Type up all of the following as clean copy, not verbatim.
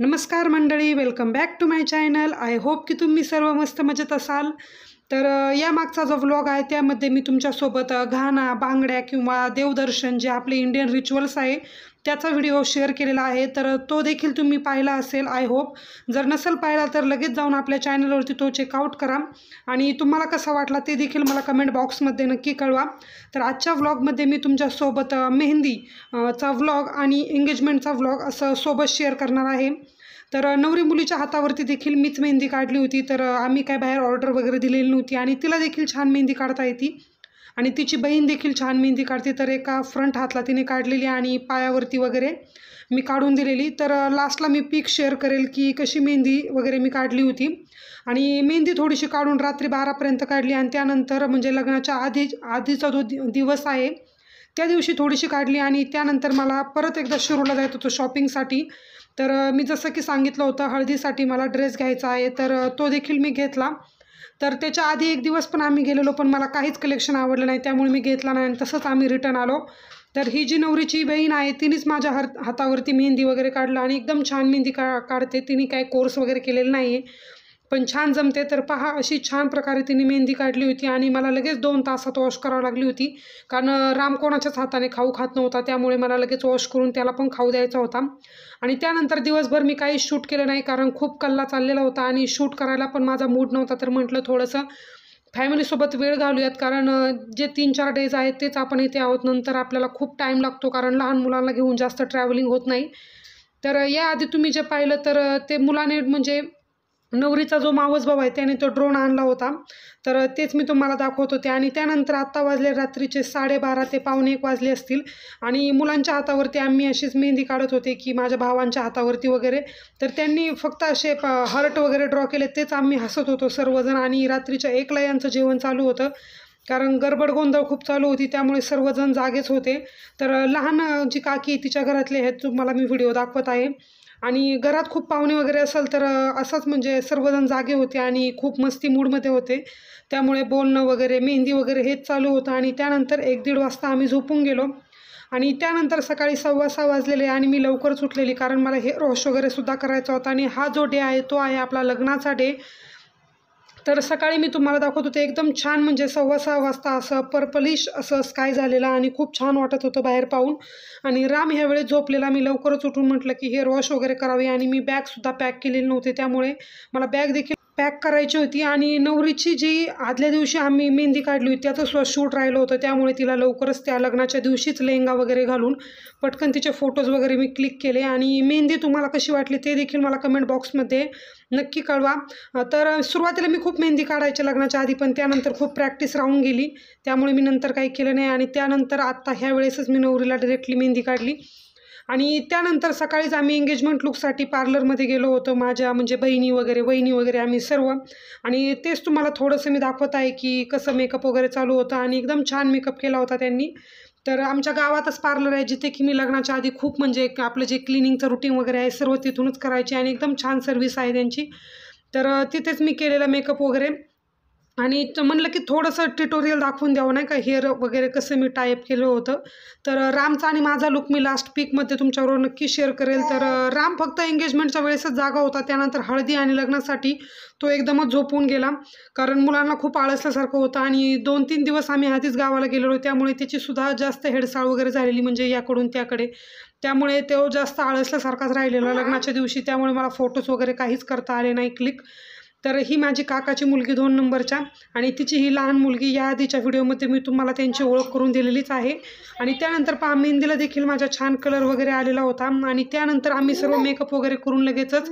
नमस्कार मंडळी, welcome back to my channel. I hope की तुम्ही सर्व मस्त मजेत असाल. तर या मागचा जो व्लॉग आहे त्यामध्ये मी तुमच्यासोबत घाना, बांगड्या किंवा देवदर्शन जे आपले इंडियन रिच्युअल्स आहे त्याचा व्हिडिओ शेअर केलेला आहे. तर तो देखील तुम्ही पाहिला असेल आय होप. जर नसेल पाहिला तर लगेच जाऊन आपल्या चॅनलवरती तो चेकआउट करा आणि तुम्हाला कसा वाटला ते देखील मला कमेंट बॉक्समध्ये नक्की कळवा. तर आजच्या व्लॉगमध्ये मी तुमच्यासोबत मेहंदी चा व्लॉग आणि एंगेजमेंटचा व्लॉग असं सोबत शेअर करणार आहे. तर नवरी मुलीच्या हातावरती देखील मीच मेहंदी काढली होती. तर आम्ही काय बाहेर ऑर्डर वगैरे दिलेली नव्हती आणि तिला देखील छान मेहंदी काढता येते आणि तिची बहीण देखील छान मेहंदी काढते. तर एका फ्रंट हातला तिने काढलेली आणि पायावरती वगैरे मी काढून दिलेली. तर लास्टला मी पिक शेअर करेल की कशी मेहंदी वगैरे मी काढली होती. आणि मेहंदी थोडीशी काढून रात्री 12पर्यंत काढली आणि त्यानंतर म्हणजे लग्नाच्या आधीचा जो दिवस आहे त्या दिवशी थोडीशी काढली आणि त्यानंतर मला परत एकदा शिरूरला जायचं होतं शॉपिंगसाठी. तर मी जसं की सांगितलं होतं हळदीसाठी मला ड्रेस घ्यायचा आहे, तर तो देखील मी घेतला. तर त्याच्या आधी एक दिवस पण आम्ही गेलेलो पण मला काहीच कलेक्शन आवडलं नाही, त्यामुळे मी घेतला नाही आणि तसंच आम्ही रिटर्न आलो. तर ही जी नवरीची बहीण आहे तिनेच माझ्या हातावरती मेहंदी वगैरे काढलं आणि एकदम छान मेहंदी काढते. तिने काय कोर्स वगैरे केलेला नाही आहे पण छान जमते. तर पहा अशी छान प्रकारे तिने मेहंदी काढली होती आणि मला लगेच 2 तासात वॉश करावं लागली होती, कारण राम कोणाच्याच हाताने खाऊ खात नव्हता, त्यामुळे मला लगेच वॉश करून त्याला पण खाऊ द्यायचा होता. आणि त्यानंतर दिवसभर मी काही शूट केलं नाही कारण खूप कल्ला चाललेला होता आणि शूट करायला पण माझा मूड नव्हता. तर म्हटलं थोडंसं फॅमिलीसोबत वेळ घालूयात, कारण जे 3-4 डेज आहेत तेच आपण इथे आहोत. नंतर आपल्याला खूप टाईम लागतो कारण लहान मुलांना घेऊन जास्त ट्रॅव्हलिंग होत नाही. तर याआधी तुम्ही जे पाहिलं तर ते मुलाने म्हणजे नवरीचा जो मावस भाऊ आहे त्याने तो ड्रोन आणला होता, तर तेच मी तुम्हाला दाखवत होते. आणि त्यानंतर आत्ता वाजले रात्रीचे 12:30 ते 1:45 वाजले असतील आणि मुलांच्या हातावरती आम्ही अशीच मेहंदी काढत होते की माझ्या भावांच्या हातावरती वगैरे. तर त्यांनी फक्त असे हार्ट वगैरे ड्रॉ केले, तेच आम्ही हसत होतो सर्वजण. आणि रात्रीच्या 1ला यांचं जेवण चालू होतं कारण गडबड गोंधळ खूप चालू होती, त्यामुळे सर्वजण जागेच होते. तर लहान जी काकी तिच्या घरातले आहेत तुम्हाला मी व्हिडिओ दाखवत आहे. आणि घरात खूप पाहुणे वगैरे असेल तर असंच म्हणजे सर्वजण जागे होते आणि खूप मस्ती मूडमध्ये होते, त्यामुळे बोलणं वगैरे मेहंदी वगैरे हेच चालू होतं. आणि त्यानंतर 1-1:30 वाजता आम्ही झोपून गेलो आणि त्यानंतर सकाळी 6:15 वाजलेले आणि मी लवकरच उठलेली कारण मला हेअर वॉश वगैरे सुद्धा करायचा होता. आणि हा जो डे आहे तो आहे आपला लग्नाचा डे. तर सकाळी मी तुम्हाला दाखवत होते एकदम छान म्हणजे 6:15 वाजता असं पर्पलिश असं स्काय झालेला आणि खूप छान वाटत होतं बाहेर पाहून. आणि राम ह्यावेळेस झोपलेला. मी लवकरच उठून म्हटलं की हेअर वॉश वगैरे करावी आणि मी बॅगसुद्धा पॅक केलेली नव्हते, त्यामुळे मला बॅग देखील पॅक करायची होती. आणि नवरीची जी आदल्या दिवशी आम्ही मेहंदी काढली होती त्याचं सुद्धा शूट राहिलं होतं, त्यामुळे तिला लवकरच त्या लग्नाच्या दिवशीच लेहंगा वगैरे घालून पटकन तिचे फोटोज वगैरे मी क्लिक केले. आणि मेहंदी तुम्हाला कशी वाटली ते देखील मला कमेंट बॉक्समध्ये नक्की कळवा. तर सुरुवातीला मी खूप मेहंदी काढायच्या लग्नाच्या आधी, पण त्यानंतर खूप प्रॅक्टिस राहून गेली, त्यामुळे मी नंतर काही केलं नाही. आणि त्यानंतर आत्ता ह्या वेळेसच मी नवरीला डायरेक्टली मेहंदी काढली. आणि त्यानंतर सकाळीच आम्ही एंगेजमेंट लुकसाठी पार्लरमध्ये गेलो होतो, माझ्या म्हणजे वहिनी वगैरे आम्ही सर्व. आणि तेच तुम्हाला थोडंसं मी दाखवत आहे की कसं मेकअप वगैरे चालू होतं आणि एकदम छान मेकअप केला होता त्यांनी. तर आमच्या गावातच पार्लर आहे जिथे की मी लग्नाच्या आधी खूप म्हणजे आपलं जे क्लिनिंगचं रुटीन वगैरे आहे सर्व तिथूनच करायची आणि एकदम छान सर्व्हिस आहे त्यांची. तर तिथेच मी केलेला मेकअप वगैरे. आणि म्हणलं की थोडंसं ट्युटोरियल दाखवून द्यावं नाही का हेअर वगैरे कसं मी टाईप केलं होतं. तर रामचा आणि माझा लुक मी लास्ट पिकमध्ये तुमच्याबरोबर नक्की शेअर करेल. तर राम फक्त एंगेजमेंटच्या वेळेसच जागा होता, त्यानंतर हळदी आणि लग्नासाठी तो एकदमच झोपून गेला कारण मुलांना खूप आळसल्यासारखं होतं. आणि 2-3 दिवस आम्ही आधीच गावाला गेलेलो, त्यामुळे त्याचीसुद्धा जास्त हेडसाळ वगैरे झालेली म्हणजे याकडून त्याकडे, त्यामुळे तो जास्त आळसल्यासारखाच राहिलेला लग्नाच्या दिवशी, त्यामुळे मला फोटोज वगैरे काहीच करता आले नाही क्लिक. तर ही माझी काकाची मुलगी 2 नंबरच्या आणि तिची ही लहान मुलगी या आधीच्या व्हिडिओमध्ये मी तुम्हाला त्यांची ओळख करून दिलेलीच आहे. आणि त्यानंतर मेहंदीला देखील माझा छान कलर वगैरे आलेला होता. आणि त्यानंतर आम्ही सर्व मेकअप वगैरे करून लगेचच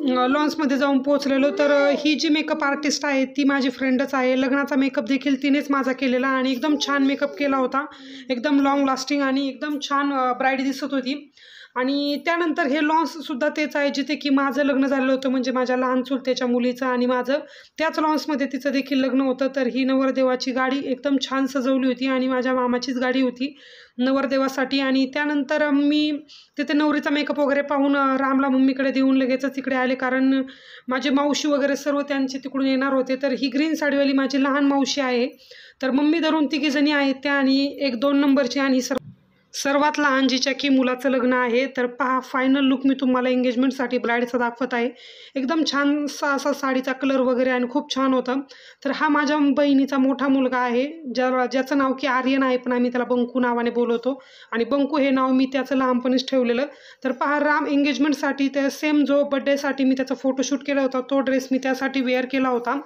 लॉन्समध्ये जाऊन पोहोचलेलो. तर ही जी मेकअप आर्टिस्ट आहे ती माझी फ्रेंडच आहे, लग्नाचा मेकअप देखील तिनेच माझा केलेला आणि एकदम छान मेकअप केला होता, एकदम लॉंग लास्टिंग आणि एकदम छान ब्राईड दिसत होती. आणि त्यानंतर हे लॉन्ससुद्धा तेच आहे जिथे की माझं लग्न झालेलं होतं, म्हणजे माझ्या लहान चुलत्याच्या मुलीचं आणि माझं त्याच लॉन्समध्ये तिचं देखील लग्न होतं. तर ही नवरदेवाची गाडी एकदम छान सजवली होती आणि माझ्या मामाचीच गाडी होती नवरदेवासाठी. आणि त्यानंतर मी तिथे नवरीचा मेकअप वगैरे पाहून रामला मम्मीकडे देऊन लगेचच इकडे आले, कारण माझे मावशी वगैरे सर्व त्यांचे तिकडून येणार होते. तर ही ग्रीन साडीवाली माझी लहान मावशी आहे, तर मम्मी धरून 3 जणी आहेत त्या आणि 1-2 नंबरची आणि सर्वात लहान जिच्या की मुलाचं लग्न आहे. तर पहा फायनल लुक मी तुम्हाला एंगेजमेंटसाठी ब्राईडचा दाखवत आहे. एकदम छानसा असा साडीचा कलर वगैरे आणि खूप छान होतं. तर हा माझ्या बहिणीचा मोठा मुलगा आहे, ज्याचं नाव की आर्यन आहे, पण आम्ही त्याला बंकू नावाने बोलवतो आणि बंकू हे नाव मी त्याचं लहानपणीच ठेवलेलं. तर पहा राम एंगेजमेंटसाठी त्या सेम जो बड्डेसाठी मी त्याचा फोटोशूट केला होता तो ड्रेस मी त्यासाठी वेअर केला होता.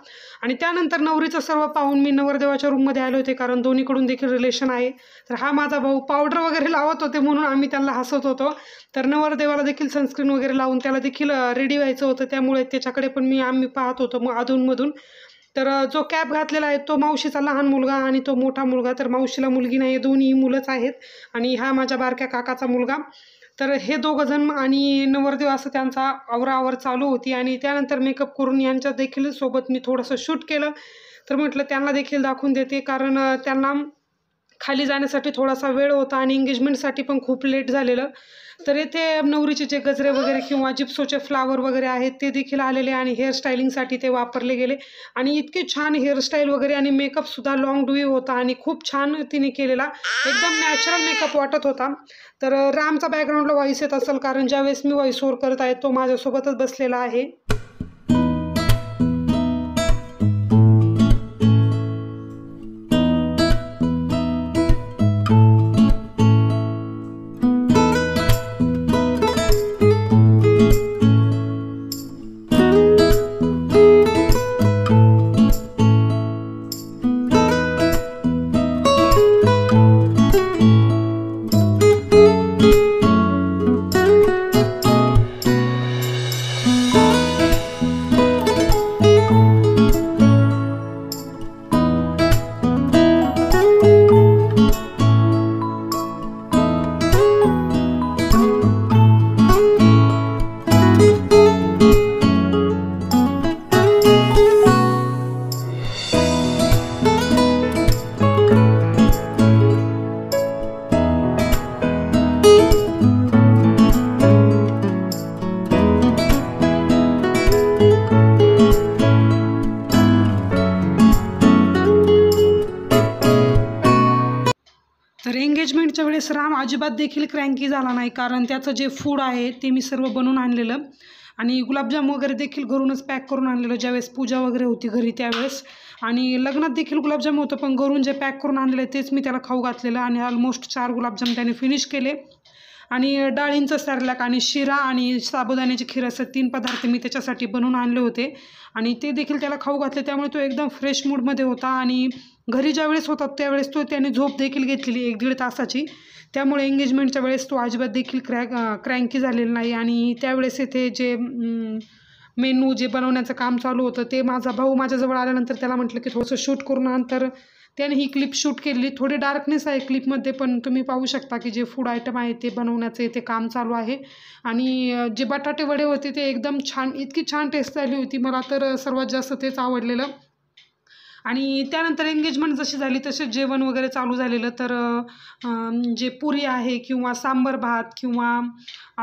आणि त्यानंतर नवरीचं सर्व पाहून मी नवरदेवाच्या रूममध्ये आले होते, कारण दोन्हीकडून देखील रिलेशन आहे. तर हा माझा भाऊ पावडर वगैरे लावत होते म्हणून आम्ही त्यांना हसत होतो. तर नवरदेवाला देखील सनस्क्रीन वगैरे लावून त्याला देखील रेडी व्हायचं होतं, त्यामुळे त्याच्याकडे पण आम्ही पाहत होतो मग अधूनमधून. तर जो कॅप घातलेला आहे तो मावशीचा लहान मुलगा आणि तो मोठा मुलगा. तर मावशीला मुलगी नाही, दोन्ही मुलंच आहेत. आणि हा माझ्या बारक्या काकाचा मुलगा. तर हे दोघं जण आणि नवरदेव असं त्यांचा आवराआवर चालू होती. आणि त्यानंतर मेकअप करून यांच्या देखील सोबत मी थोडंसं शूट केलं. तर म्हटलं त्यांना देखील दाखवून देते, कारण त्यांना खाली जाण्यासाठी थोडासा वेळ होता आणि एंगेजमेंटसाठी पण खूप लेट झालेलं. तर येथे नवरीचे जे गजरे वगैरे किंवा जिप्सोचे फ्लावर वगैरे आहेत ते देखील आलेले आणि हेअरस्टाईलिंगसाठी ते वापरले गेले. आणि इतके छान हेअरस्टाईल वगैरे आणि मेकअपसुद्धा लॉंग डुई होता आणि खूप छान तिने केलेला, एकदम नॅचरल मेकअप वाटत होता. तर रामचा बॅकग्राऊंडला व्हॉईस येत असेल, कारण ज्यावेळेस मी व्हॉईस ओव्हर करत आहे तो माझ्यासोबतच बसलेला आहे. तर एंगेजमेंटच्या वेळेस राम अजिबात देखील क्रँकी झाला नाही, कारण त्याचं जे फूड आहे ते मी सर्व बनवून आणलेलं आणि गुलाबजाम वगैरे देखील घरूनच पॅक करून आणलेलं ज्यावेळेस पूजा वगैरे होती घरी त्यावेळेस. आणि लग्नात देखील गुलाबजाम होतं, पण घरून जे पॅक करून आणलेलं तेच मी त्याला खाऊ घातलेलं आणि ऑलमोस्ट 4 गुलाबजाम त्याने फिनिश केले. आणि डाळींचं सॅरलॅक आणि शिरा आणि साबुदाण्याची खीर असं 3 पदार्थ मी त्याच्यासाठी बनवून आणले होते आणि ते देखील त्याला खाऊ घातले. त्यामुळे तो एकदम फ्रेश मूडमध्ये होता आणि घरी ज्यावेळेस होता त्यावेळेस तो त्याने झोप देखील घेतलेली 1-1.5 तासाची. त्यामुळे एंगेजमेंटच्या वेळेस तो अजिबात देखील क्रँकी झालेला नाही. आणि त्यावेळेस इथे जे मेनू जे बनवण्याचं काम चालू होतं ते माझा भाऊ माझ्याजवळ आल्यानंतर त्याला म्हटलं की थोडंसं शूट करून आण. तर त्याने ही क्लिप शूट केली. थोडी डार्कनेस आहे क्लिपमध्ये, पण तुम्ही पाहू शकता की जे फूड आयटम आहे ते बनवण्याचं इथे काम चालू आहे. आणि जे बटाटे वडे होते ते एकदम छान, इतकी छान टेस्ट झाली होती, मला तर सर्वात जास्त तेच आवडलेलं. आणि त्यानंतर एंगेजमेंट जशी झाली तसे जेवण वगैरे चालू झालेलं. तर जे पुरी आहे किंवा सांबर भात किंवा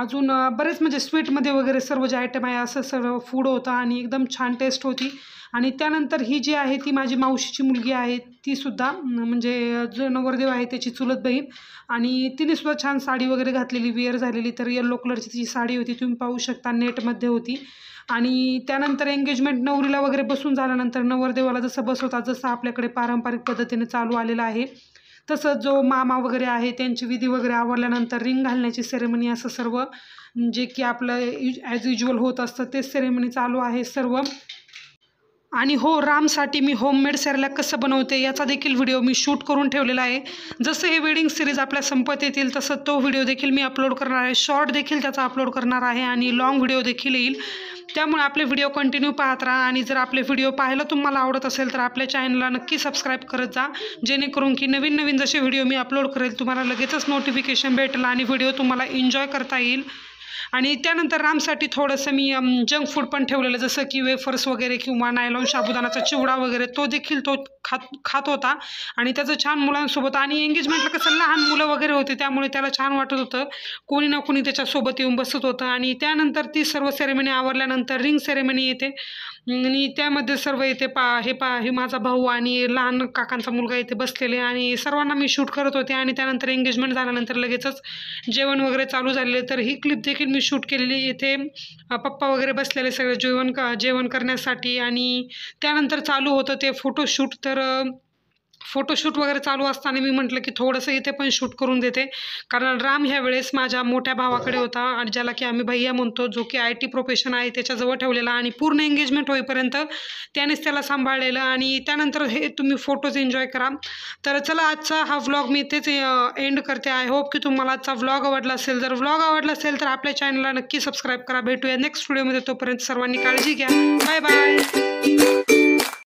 अजून बरेच म्हणजे स्वीटमध्ये वगैरे सर्व जे आयटम आहे असं सर्व फूड होतं आणि एकदम छान टेस्ट होती. आणि त्यानंतर ही जी आहे ती माझी मावशीची मुलगी आहे, तीसुद्धा म्हणजे जो नवरदेव आहे त्याची चुलत बहीण. आणि तिनेसुद्धा छान साडी वगैरे घातलेली, वेअर झालेली. तर येलो कलरची तिची साडी होती, तुम्ही पाहू शकता नेटमध्ये होती. आणि त्यानंतर एंगेजमेंट नवरीला वगैरे बसून झाल्यानंतर नवरदेवाला जसं बसवतात, जसं आपल्याकडे पारंपरिक पद्धतीने चालू आलेलं आहे तसंच जो मामा वगैरे आहे त्यांची विधी वगैरे आवरल्यानंतर रिंग घालण्याची सेरेमनी, असं सर्व जे की आपलं ॲज युज्युअल होत असतं तेच सेरेमनी चालू आहे सर्व. आणि हो, रामसाठी मी होममेड सॅरलॅक कसं बनवते याचा देखील व्हिडिओ मी शूट करून ठेवलेला आहे. जसं हे वेडिंग सिरीज आपल्या संपत येतील तसं तो व्हिडिओ देखील मी अपलोड करणार आहे, शॉर्ट देखील त्याचा अपलोड करणार आहे आणि लाँग व्हिडिओ देखील येईल. त्यामुळे आपले व्हिडिओ कंटिन्यू पाहत राहा. आणि जर आपले व्हिडिओ पाहायला तुम्हाला आवडत असेल तर आपल्या चॅनलला नक्की सबस्क्राईब करत जा, जेणेकरून की नवीन नवीन जसे व्हिडिओ मी अपलोड करेल तुम्हाला लगेचच नोटिफिकेशन भेटेल आणि व्हिडिओ तुम्हाला एन्जॉय करता येईल. आणि त्यानंतर रामसाठी थोडंसं मी जंक फूड पण ठेवलेलं, जसं की वेफर्स वगैरे किंवा नायलॉन साबुदाणाचा चिवडा वगैरे, तो देखील तो खात होता आणि त्याचं छान मुलांसोबत. आणि एंगेजमेंटला कसं लहान मुलं वगैरे होते, त्यामुळे त्याला छान वाटत होतं, कोणी ना कोणी त्याच्यासोबत येऊन बसत होतं. आणि त्यानंतर ती सर्व सेरेमनी आवरल्यानंतर रिंग सेरेमनी येते आणि त्यामध्ये सर्व येते. हे माझा भाऊ आणि लहान काकांचा मुलगा इथे बसलेले आणि सर्वांना मी शूट करत होते. आणि त्यानंतर एंगेजमेंट झाल्यानंतर लगेचच जेवण वगैरे चालू झालेले, तर ही क्लिप देखील मी शूट केलेली. इथे पप्पा वगैरे बसलेले सगळे जेवण करण्यासाठी. आणि त्यानंतर चालू होतं ते फोटोशूट. तर फोटोशूट वगैरे चालू असताना मी म्हटलं की थोडंसं इथे पण शूट करून देते, कारण राम ह्या वेळेस माझ्या मोठ्या भावाकडे होता आणि ज्याला की आम्ही भैया म्हणतो, जो की IT प्रोफेशन आहे त्याच्याजवळ ठेवलेला आणि पूर्ण एंगेजमेंट होईपर्यंत त्यानेच त्याला सांभाळलेलं. आणि त्यानंतर हे तुम्ही फोटोज एन्जॉय करा. तर चला, आजचा हा व्लॉग मी इथेच एंड करते. आय होप की तुम्हाला आजचा व्लॉग आवडला असेल. जर व्लॉग आवडला असेल तर आपल्या चॅनलला नक्की सबस्क्राईब करा. भेटूया नेक्स्ट व्हिडिओमध्ये. तोपर्यंत सर्वांनी काळजी घ्या. Bye bye.